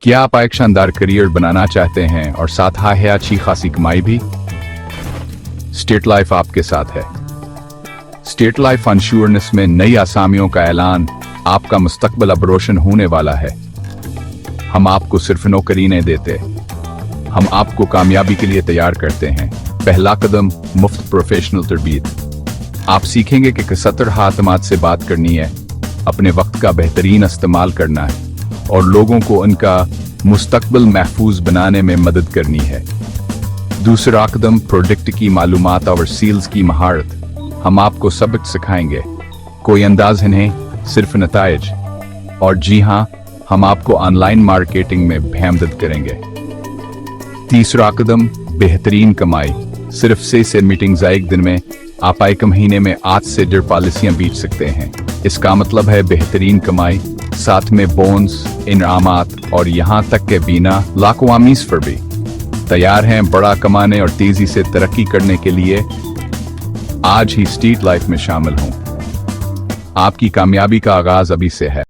क्या आप एक शानदार करियर बनाना चाहते हैं और साथ है अच्छी खासी कमाई भी? स्टेट लाइफ आपके साथ है। स्टेट लाइफ इंश्योरेंस में नई आसामियों का ऐलान, आपका मुस्तकबिल अब रोशन होने वाला है। हम आपको सिर्फ नौकरी नहीं देते, हम आपको कामयाबी के लिए तैयार करते हैं। पहला कदम, मुफ्त प्रोफेशनल तरबियत। आप सीखेंगे कि किस तरह आतमाद से बात करनी है, अपने वक्त का बेहतरीन इस्तेमाल करना है और लोगों को उनका मुस्तकबिल महफूज बनाने में मदद करनी है। दूसरा कदम, प्रोडक्ट की मालूमात और सेल्स की महारत। हम आपको सबक सिखाएंगे, कोई अंदाज नहीं, सिर्फ नताइज। और जी हाँ, हम आपको ऑनलाइन मार्केटिंग में भी मदद करेंगे। तीसरा कदम, बेहतरीन कमाई। सिर्फ से मीटिंग्स एक दिन में आप एक महीने में 8 से 1.5 पॉलिसियां बेच सकते हैं। इसका मतलब है बेहतरीन कमाई, साथ में बोनस, इनामात और यहाँ तक के बिना लाखवामीस पर भी। तैयार हैं बड़ा कमाने और तेजी से तरक्की करने के लिए? आज ही स्टेट लाइफ में शामिल हों। आपकी कामयाबी का आगाज अभी से है।